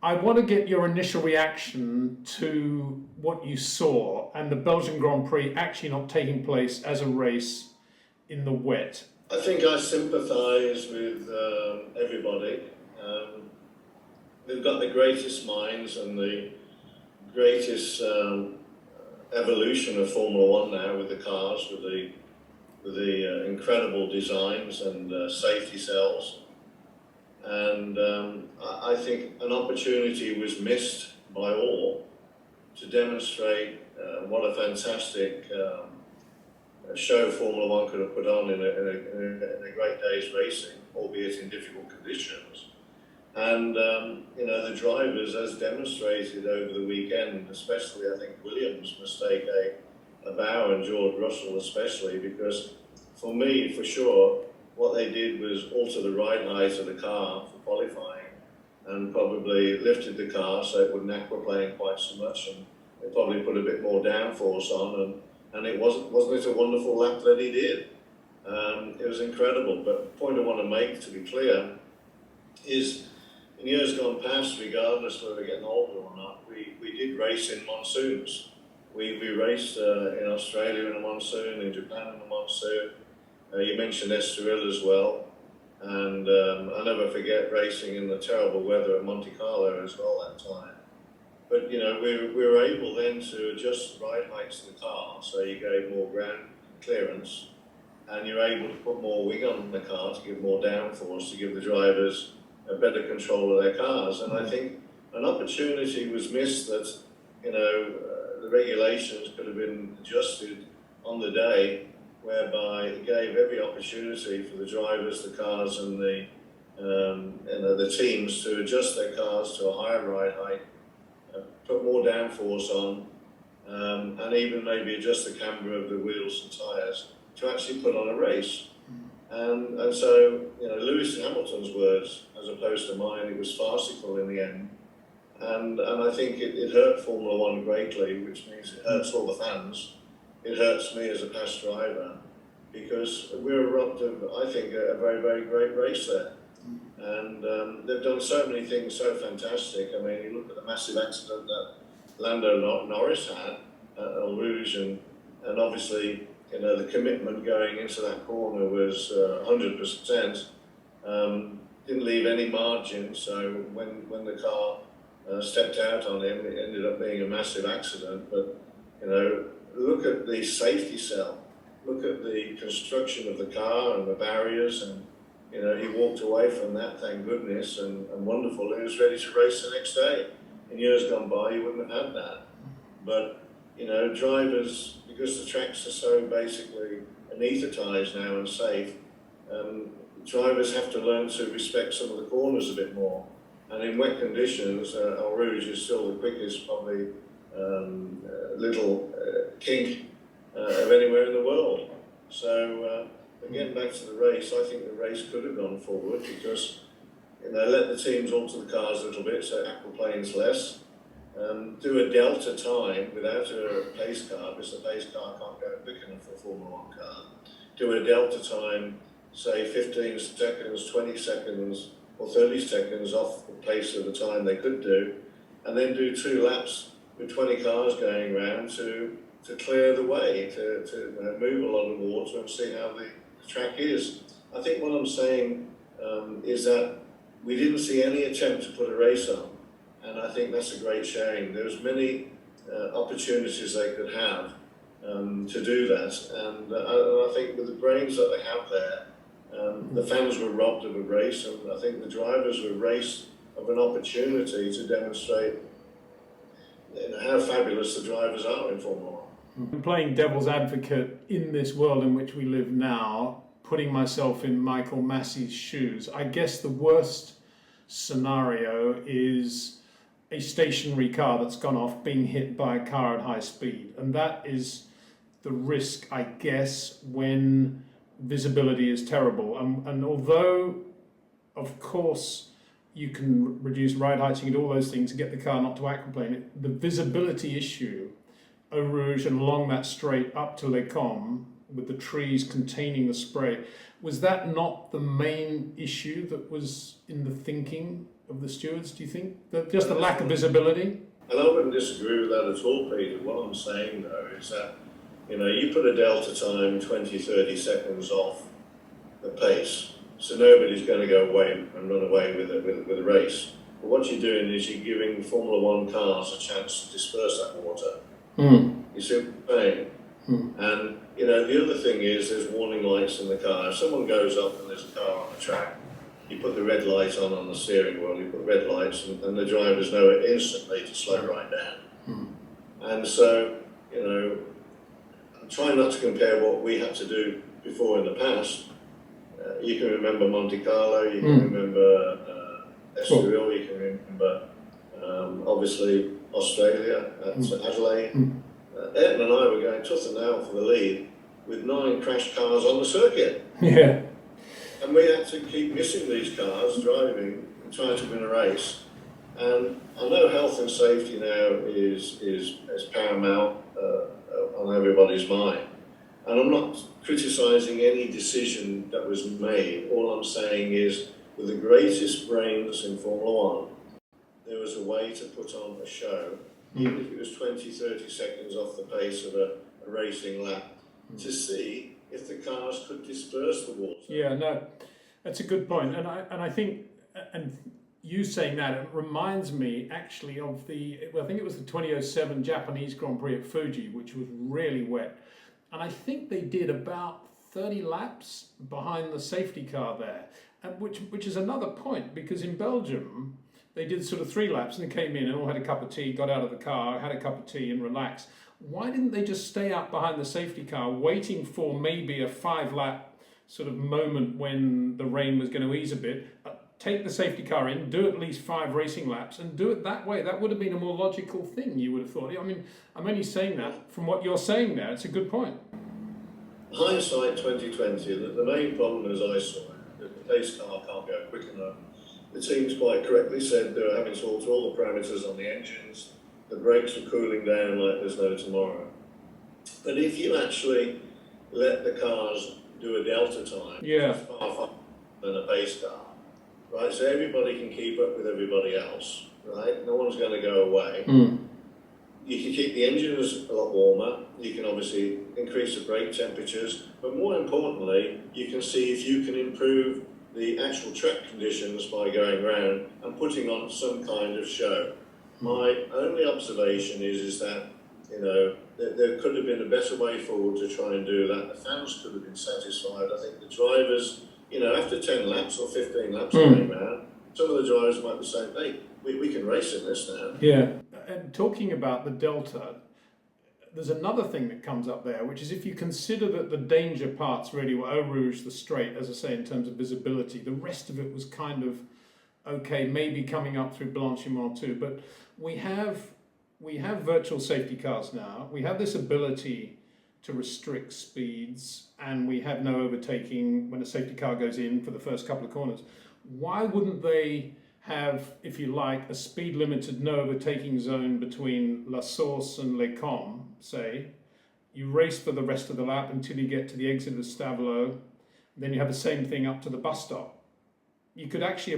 I want to get your initial reaction to what you saw and the Belgian Grand Prix actually not taking place as a race in the wet. I think I sympathise with everybody. They've got the greatest minds and the greatest evolution of Formula One now with the cars, with the incredible designs and safety cells. And I think an opportunity was missed by all to demonstrate what a fantastic show Formula One could have put on in a great day's racing, albeit in difficult conditions. And the drivers, as demonstrated over the weekend, especially I think Williams mistake a bow, and George Russell especially, because for me, for sure, what they did was alter the ride height of the car for qualifying and probably lifted the car so it wouldn't aquaplane quite so much, and they probably put a bit more downforce on, and it wasn't it a wonderful lap that he did? It was incredible. But the point I want to make, to be clear, is in years gone past, regardless whether we're getting older or not, we did race in monsoons. We raced in Australia in a monsoon, in Japan in a monsoon. You mentioned Estoril as well, and I'll never forget racing in the terrible weather at Monte Carlo as well that time. But we were able then to adjust the ride heights of the car, so you gave more ground clearance, and you're able to put more wing on the car to give more downforce, to give the drivers a better control of their cars. And I think an opportunity was missed that the regulations could have been adjusted on the day, whereby it gave every opportunity for the drivers, the cars, and the teams to adjust their cars to a higher ride height, put more downforce on, and even maybe adjust the camber of the wheels and tyres to actually put on a race. And so, Lewis Hamilton's words, as opposed to mine, it was farcical in the end. And I think it hurt Formula One greatly, which means it hurts all the fans. It hurts me as a past driver, because we were robbed of, I think, a very, very great race there. And they've done so many things so fantastic. I mean, you look at the massive accident that Lando Norris had at Eau Rouge, and obviously, the commitment going into that corner was 100%. Didn't leave any margin, so when the car stepped out on him, it ended up being a massive accident. But, look at the safety cell, look at the construction of the car and the barriers, and he walked away from that, thank goodness, and wonderful. He was ready to race the next day. In years gone by, you wouldn't have had that. But, drivers, because the tracks are so basically anaesthetised now and safe, drivers have to learn to respect some of the corners a bit more. And in wet conditions, Eau Rouge is still the quickest, probably, little kink of anywhere in the world. So again, back to the race, I think the race could have gone forward, because let the teams alter the cars a little bit so aquaplanes less, do a delta time without a pace car, because the pace car can't go quick enough for a Formula One car. Do a delta time, say 15 seconds, 20 seconds or 30 seconds off the pace of the time they could do, and then do 2 laps with 20 cars going around to clear the way, to move a lot of water and see how the track is. I think what I'm saying is that we didn't see any attempt to put a race on, and I think that's a great shame. There's many opportunities they could have to do that, and I think with the brains that they have there, the fans were robbed of a race, and I think the drivers were raised of an opportunity to demonstrate how fabulous the drivers are in Formula One. Playing devil's advocate in this world in which we live now, putting myself in Michael Massey's shoes, I guess the worst scenario is a stationary car that's gone off being hit by a car at high speed. And that is the risk, I guess, when visibility is terrible. And although, of course, you can reduce ride heights, you can do all those things to get the car not to aquaplane, the visibility issue, Eau Rouge and along that straight up to Les Combes, with the trees containing the spray, was that not the main issue that was in the thinking of the stewards, do you think? Just the lack of visibility? And I wouldn't disagree with that at all, Peter. What I'm saying, though, is that, you put a delta time 20, 30 seconds off the pace, so nobody's going to go away and run away with a race. But what you're doing is you're giving Formula One cars a chance to disperse that water. You see what I'm saying? And, the other thing is there's warning lights in the car. If someone goes up and there's a car on the track, you put the red light on the steering wheel, you put red lights, and the drivers know it instantly to slow right down. And so, I'm trying not to compare what we had to do before in the past. You can remember Monte Carlo, you can remember Estoril, you can remember obviously Australia, Adelaide. Ayrton and I were going tooth and nail for the lead with 9 crashed cars on the circuit. Yeah. And we had to keep missing these cars, driving and trying to win a race. And I know health and safety now is paramount on everybody's mind. And I'm not criticising any decision that was made. All I'm saying is, with the greatest brains in Formula One, there was a way to put on a show, even if it was 20, 30 seconds off the pace of a racing lap, to see if the cars could disperse the water. Yeah, no, that's a good point. And I think, and you saying that, it reminds me actually of I think it was the 2007 Japanese Grand Prix at Fuji, which was really wet. And I think they did about 30 laps behind the safety car there, and which is another point, because in Belgium, they did sort of 3 laps and they came in and all had a cup of tea, got out of the car, had a cup of tea and relaxed. Why didn't they just stay out behind the safety car waiting for maybe a 5-lap sort of moment when the rain was going to ease a bit, take the safety car in, do at least 5 racing laps and do it that way? That would have been a more logical thing, you would have thought. I mean, I'm only saying that from what you're saying there. It's a good point. Hindsight 2020, the main problem as I saw it, that the pace car can't go quick enough. The teams quite correctly said they were having to alter all the parameters on the engines. The brakes were cooling down like there's no tomorrow. But if you actually let the cars do a delta time, it's far faster than a pace car, right? So everybody can keep up with everybody else, right? No one's going to go away. You can keep the engines a lot warmer. You can obviously increase the brake temperatures, but more importantly, you can see if you can improve the actual track conditions by going around and putting on some kind of show. My only observation is that, there could have been a better way forward to try and do that. The fans could have been satisfied. I think the drivers, after 10 laps or 15 laps going around, some of the drivers might be saying, hey, we can race in this now. Yeah, and talking about the delta, there's another thing that comes up there, which is if you consider that the danger parts really were Eau Rouge, the straight, as I say, in terms of visibility, the rest of it was kind of okay, maybe coming up through Blanchimont too, but we have virtual safety cars now. We have this ability to restrict speeds, and we have no overtaking when a safety car goes in for the first couple of corners. Why wouldn't they have, if you like, a speed limited no overtaking zone between La Source and Les Combes, say? You race for the rest of the lap until you get to the exit of Stavelot, then you have the same thing up to the bus stop. You could actually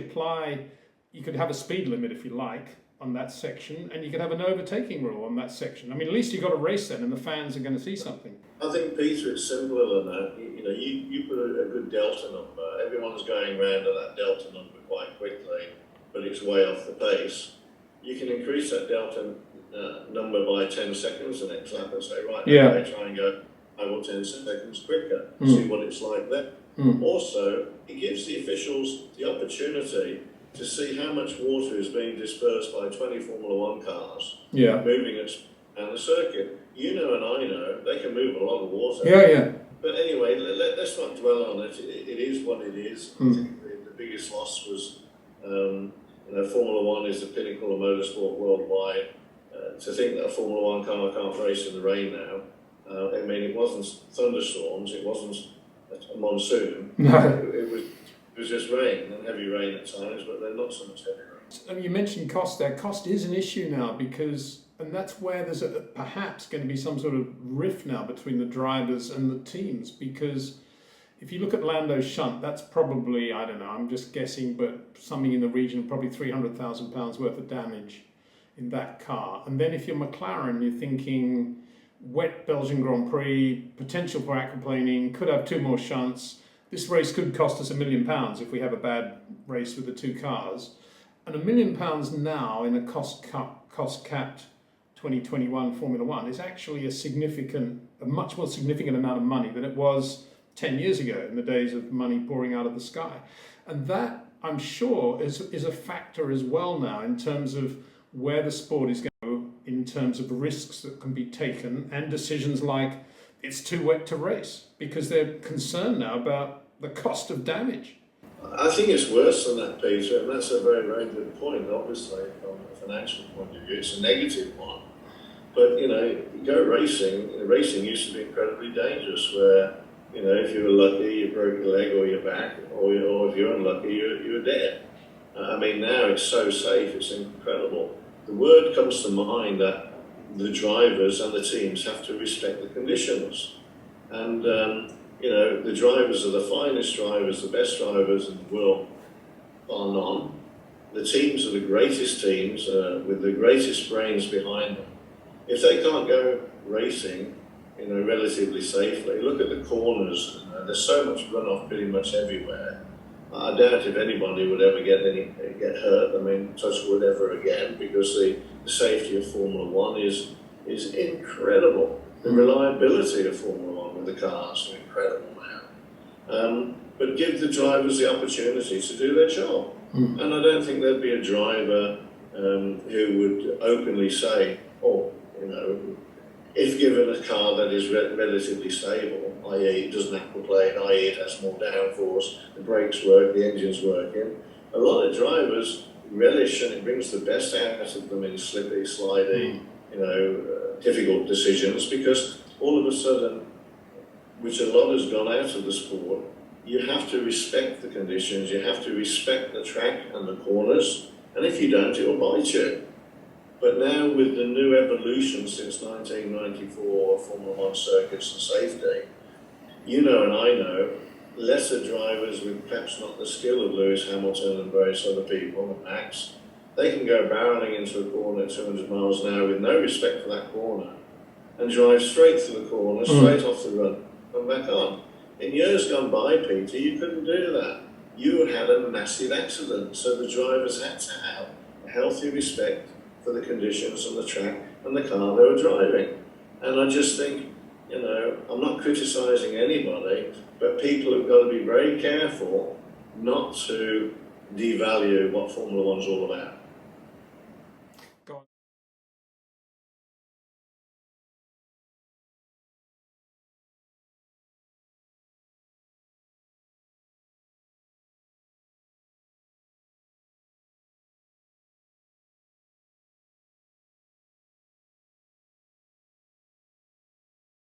you could have a speed limit if you like on that section, and you could have an overtaking rule on that section. I mean, at least you've got a race then, and the fans are going to see something. I think, Peter, it's simpler than that. You put a good delta number. Everyone's going round at that delta number quite quickly, but it's way off the pace. You can increase that delta number by 10 seconds the next lap and say, right, okay, try and go 5 or 10 seconds quicker, see what it's like there. Also, it gives the officials the opportunity to see how much water is being dispersed by 20 Formula One cars moving it down the circuit. You know and I know they can move a lot of water. But anyway, let's not dwell on it. It is what it is. I think the biggest loss was, Formula One is the pinnacle of motorsport worldwide. To think that a Formula One car can't race in the rain now, it wasn't thunderstorms, it wasn't a monsoon. It was just rain, and heavy rain at times, but then not so much heavy rain. I mean, you mentioned cost there. Cost is an issue now and that's where there's perhaps going to be some sort of rift now between the drivers and the teams, because if you look at Lando's shunt, that's probably, I don't know, I'm just guessing, but something in the region of probably £300,000 worth of damage in that car. And then if you're McLaren, you're thinking wet Belgian Grand Prix, potential for aquaplaning, could have 2 more shunts. This race could cost us £1 million if we have a bad race with the 2 cars. And £1 million now in a cost-capped 2021 Formula One is actually a much more significant amount of money than it was 10 years ago in the days of money pouring out of the sky. And that, I'm sure, is a factor as well now in terms of where the sport is going to go, in terms of risks that can be taken and decisions like it's too wet to race, because they're concerned now about the cost of damage. I think it's worse than that, Peter, and that's a very, very good point. Obviously, from a financial point of view, it's a negative one. But, you know, go racing. Racing used to be incredibly dangerous, where, you know, if you were lucky, you broke your leg or your back, or if you're unlucky, you were dead. I mean, now it's so safe, it's incredible. The word comes to mind that the drivers and the teams have to respect the conditions. And, you know, the drivers are the finest drivers, the best drivers in the world, bar none. The teams are the greatest teams with the greatest brains behind them. If they can't go racing, you know, relatively safely, look at the corners. There's so much runoff pretty much everywhere. I doubt if anybody would ever get hurt. I mean, touch wood ever again, because the safety of Formula One is incredible. The reliability of Formula One with the cars are incredible now. But give the drivers the opportunity to do their job. And I don't think there'd be a driver who would openly say, oh, you know, if given a car that is relatively stable, i.e. it doesn't aquaplane, i.e. it has more downforce, the brakes work, the engine's working, a lot of drivers relish, and it brings the best out of them in slippy, slidey, you know, difficult decisions, because all of a sudden, which a lot has gone out of the sport, you have to respect the conditions, you have to respect the track and the corners, and if you don't, it will bite you. But now with the new evolution since 1994, Formula One circuits and safety, you know and I know, lesser drivers with perhaps not the skill of Lewis Hamilton and various other people, and Max, they can go barreling into a corner at 200 miles an hour with no respect for that corner and drive straight through the corner, straight off the run, and back on. In years gone by, Peter, you couldn't do that. You had a massive accident, so the drivers had to have a healthy respect for the conditions and the track and the car they were driving. And I just think, you know, I'm not criticising anybody, but people have got to be very careful not to devalue what Formula One's all about.